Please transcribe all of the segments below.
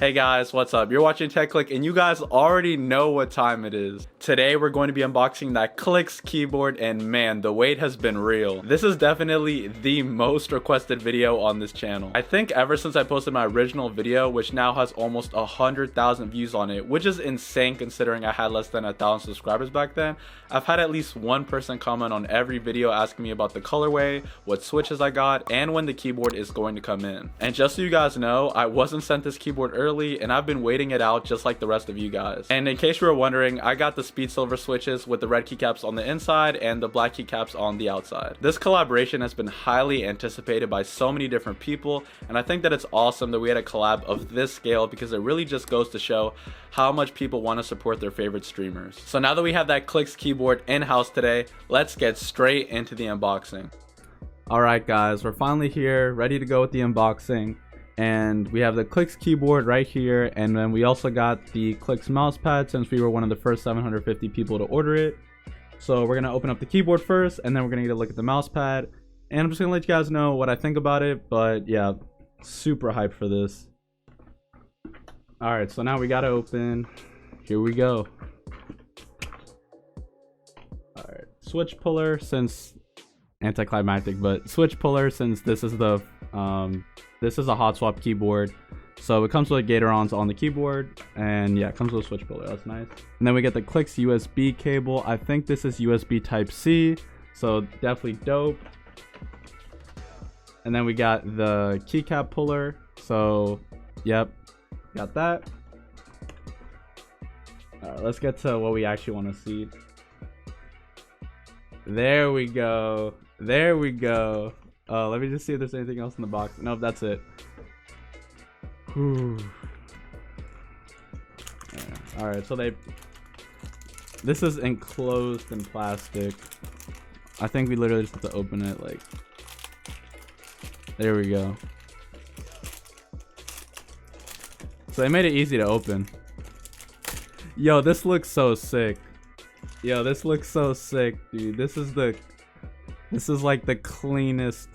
Hey guys, what's up? You're watching Clique, and you guys already know what time it is. Today we're going to be unboxing that Clix keyboard, and man, the wait has been real. This is definitely the most requested video on this channel. I think ever since I posted my original video, which now has almost 100,000 views on it, which is insane considering I had less than 1,000 subscribers back then. I've had at least one person comment on every video asking me about the colorway, what switches I got, and when the keyboard is going to come in. And just so you guys know, I wasn't sent this keyboard early, and I've been waiting it out just like the rest of you guys. And in case you were wondering, I got the speed silver switches with the red keycaps on the inside and the black keycaps on the outside. This collaboration has been highly anticipated by so many different people, and I think that it's awesome that we had a collab of this scale because it really just goes to show how much people want to support their favorite streamers. So now that we have that Clix keyboard in-house today, let's get straight into the unboxing. Alright guys, we're finally here, ready to go with the unboxing. And we have the Clix keyboard right here, and then we also got the Clix mousepad since we were one of the first 750 people to order it. So we're gonna open up the keyboard first, and then we're gonna get a look at the mousepad. And I'm just gonna let you guys know what I think about it, but yeah, super hyped for this. Alright, so now we gotta open. Here we go. Alright, switch puller since anticlimactic, but switch puller since this is the this is a hot swap keyboard, so it comes with Gatorons on the keyboard, and yeah, it comes with a switch puller. That's nice. And then we get the Clix USB cable. I think this is USB type C, so definitely dope. And then we got the keycap puller, so yep, got that. All right, let's get to what we actually want to see. There we go. There we go. Let me just see if there's anything else in the box. Nope, that's it. Whew. Yeah. All right, so this is enclosed in plastic. I think we literally just have to open it. Like, there we go. So they made it easy to open. Yo, this looks so sick. Yo, this looks so sick, dude. This is like the cleanest.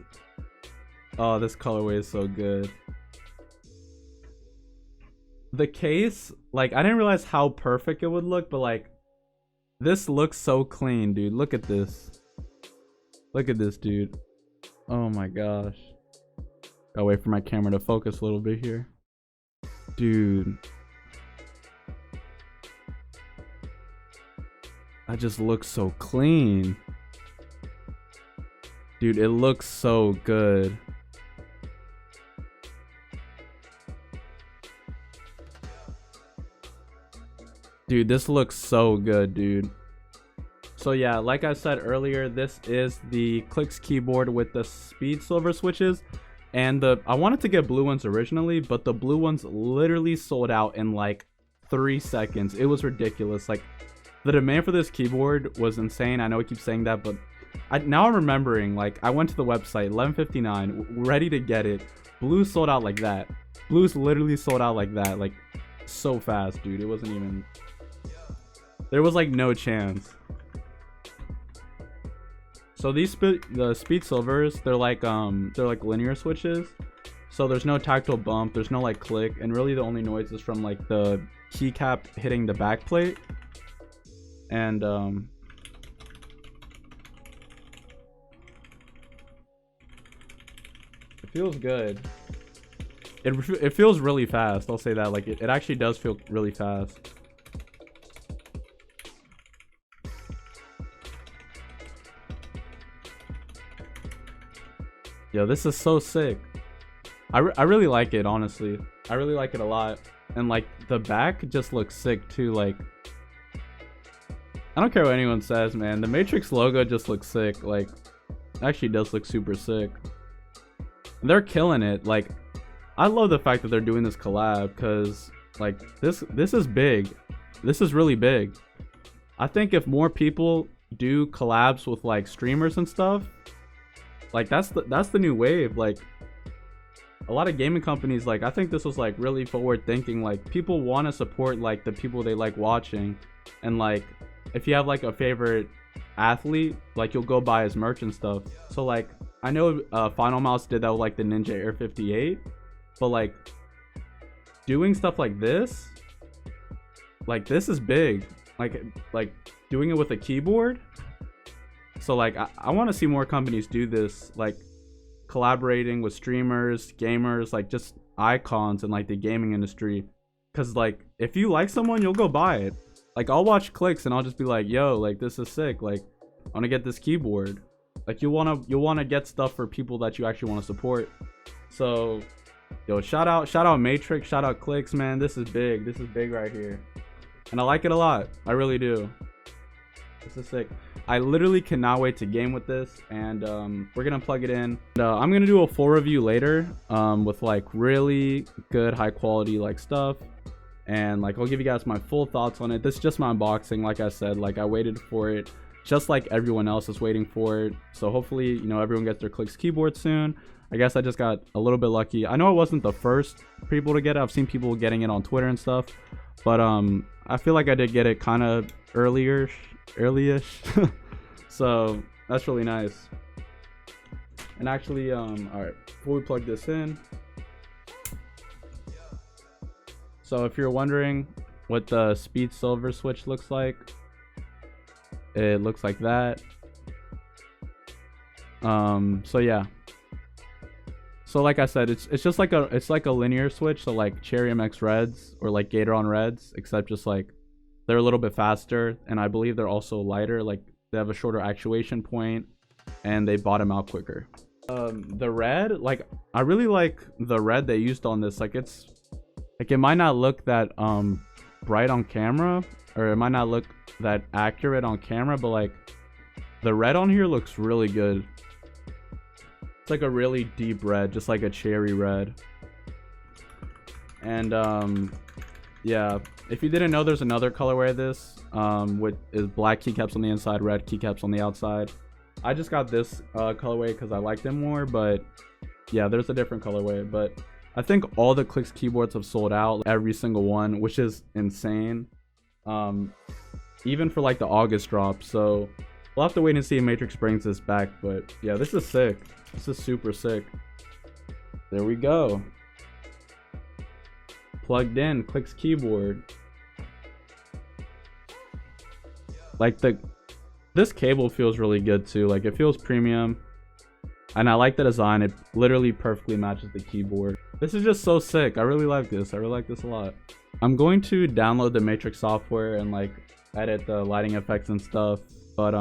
Oh, this colorway is so good. The case, like, I didn't realize how perfect it would look, but like, this looks so clean, dude. Look at this. Look at this, dude. Oh my gosh. Gotta wait for my camera to focus a little bit here. Dude. That just looks so clean. Dude, it looks so good. Dude, this looks so good, dude. So yeah, like I said earlier, this is the Clix keyboard with the speed silver switches. And I wanted to get blue ones originally, but the blue ones literally sold out in like 3 seconds. It was ridiculous. Like, the demand for this keyboard was insane. I know I keep saying that, but now I'm remembering, like, I went to the website 11:59, ready to get it. Blue sold out like that. Blues literally sold out like that, like, so fast, dude. It wasn't even, there was like no chance. So the speed silvers, they're like linear switches, so there's no tactile bump, there's no like click, and really the only noise is from like the keycap hitting the back plate. And it feels good. It feels really fast, I'll say that. Like, it actually does feel really fast. Yo, this is so sick. I really like it, honestly. I really like it a lot. And like, the back just looks sick too. Like, I don't care what anyone says, man. The Matrix logo just looks sick. Like, actually does look super sick. And they're killing it. Like, I love the fact that they're doing this collab, because like, this is big. This is really big. I think if more people do collabs with like streamers and stuff, like, that's the new wave. Like, a lot of gaming companies, like, I think this was like really forward thinking. Like, people want to support like the people they like watching, and like, if you have like a favorite athlete, like, you'll go buy his merch and stuff. So like, I know Final Mouse did that with like the Ninja Air 58, but like, doing stuff like this is big. Like doing it with a keyboard. So like I want to see more companies do this, like collaborating with streamers, gamers, like just icons in like the gaming industry. Cause like if you like someone, you'll go buy it. Like I'll watch Clix and I'll just be like, yo, like this is sick. Like I want to get this keyboard. Like you'll wanna get stuff for people that you actually want to support. So yo, shout out Matrix, shout out Clix, man. This is big. This is big right here. And I like it a lot. I really do. This is sick. I literally cannot wait to game with this, and we're gonna plug it in. I'm gonna do a full review later with like really good high quality like stuff, and like I'll give you guys my full thoughts on it. This is just my unboxing. Like I said, like I waited for it just like everyone else is waiting for it. So hopefully, you know, everyone gets their Clix keyboard soon. I guess I just got a little bit lucky. I know I wasn't the first people to get it. I've seen people getting it on Twitter and stuff, but I feel like I did get it kind of earlyish. So that's really nice. And actually, all right, before we plug this in, so if you're wondering what the speed silver switch looks like, it looks like that. So yeah. So like I said, it's just like a linear switch. So like Cherry MX Reds or like Gatoron Reds, except just like they're a little bit faster, and I believe they're also lighter. Like they have a shorter actuation point, and they bottom out quicker. The red, like I really like the red they used on this. Like it's like it might not look that bright on camera, or it might not look that accurate on camera, but like the red on here looks really good. It's like a really deep red, just like a cherry red. And yeah, if you didn't know, there's another colorway of this with is black keycaps on the inside, red keycaps on the outside. I just got this colorway because I liked them more, but yeah, there's a different colorway. But I think all the Clix keyboards have sold out, every single one, which is insane. Even for like the August drop. So we'll have to wait and see if Matrix brings this back. But yeah, this is sick. This is super sick. There we go. Plugged in, Clix keyboard. Like this cable feels really good too. Like it feels premium. And I like the design. It literally perfectly matches the keyboard. This is just so sick. I really like this. I really like this a lot. I'm going to download the Matrix software and like edit the lighting effects and stuff. But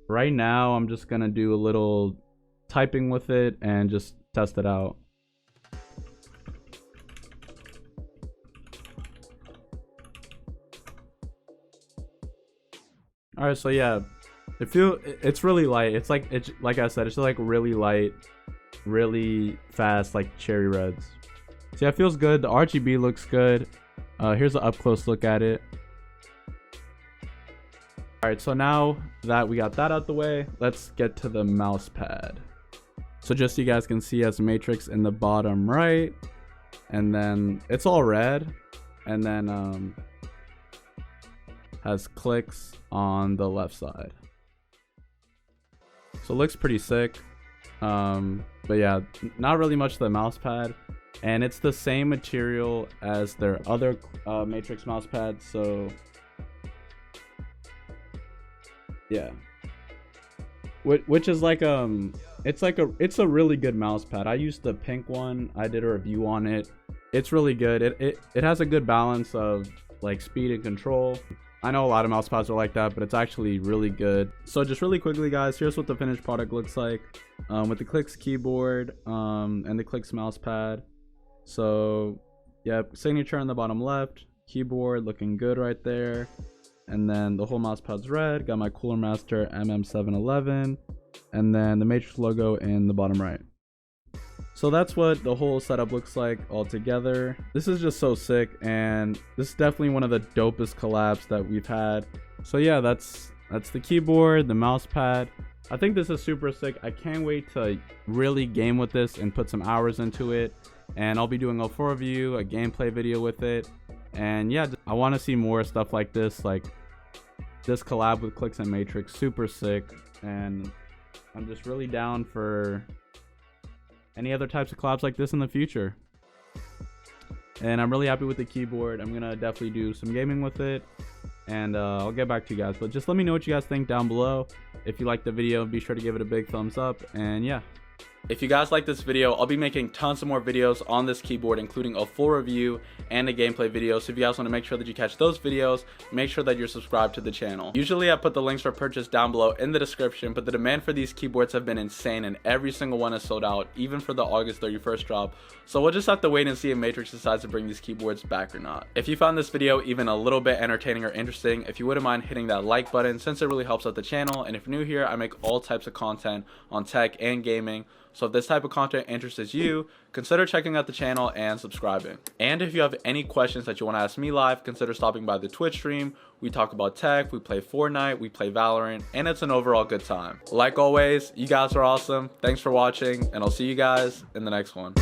right now I'm just gonna do a little typing with it and just test it out. All right, so yeah, it's really light. It's like I said, it's just like really light, really fast, like cherry reds. So yeah, it feels good. The RGB looks good. Here's an up close look at it. All right, so now that we got that out the way, let's get to the mouse pad. So just so you guys can see, as Matrix in the bottom right, and then it's all red, and then has Clix on the left side. So it looks pretty sick. But yeah, not really much to the mouse pad, and it's the same material as their other Matrix mouse pads. So yeah, which is like it's a really good mouse pad. I used the pink one. I did a review on it. It's really good. It has a good balance of like speed and control. I know a lot of mouse pads are like that, but it's actually really good. So just really quickly, guys, here's what the finished product looks like with the Clix keyboard and the Clix mouse pad. So yeah, signature on the bottom left, keyboard looking good right there. And then the whole mouse pad's red. Got my Cooler Master MM711, and then the Matrix logo in the bottom right. So that's what the whole setup looks like all together. This is just so sick, and this is definitely one of the dopest collabs that we've had. So yeah, that's the keyboard, the mouse pad. I think this is super sick. I can't wait to really game with this and put some hours into it. And I'll be doing a full review, a gameplay video with it. And yeah, I want to see more stuff like this, like this collab with Clix and Matrix. Super sick, and I'm just really down for any other types of collabs like this in the future. and I'm really happy with the keyboard. I'm gonna definitely do some gaming with it, and I'll get back to you guys. But just let me know what you guys think down below. If you liked the video, be sure to give it a big thumbs up, and yeah. If you guys like this video, I'll be making tons of more videos on this keyboard, including a full review and a gameplay video. So if you guys want to make sure that you catch those videos, make sure that you're subscribed to the channel. Usually I put the links for purchase down below in the description, but the demand for these keyboards have been insane and every single one is sold out, even for the August 31st drop. So we'll just have to wait and see if Matrix decides to bring these keyboards back or not. If you found this video even a little bit entertaining or interesting, if you wouldn't mind hitting that like button, since it really helps out the channel. And if you're new here, I make all types of content on tech and gaming. So if this type of content interests you, consider checking out the channel and subscribing. And if you have any questions that you want to ask me live, consider stopping by the Twitch stream. We talk about tech, we play Fortnite, we play Valorant, and it's an overall good time. Like always, you guys are awesome. Thanks for watching, and I'll see you guys in the next one.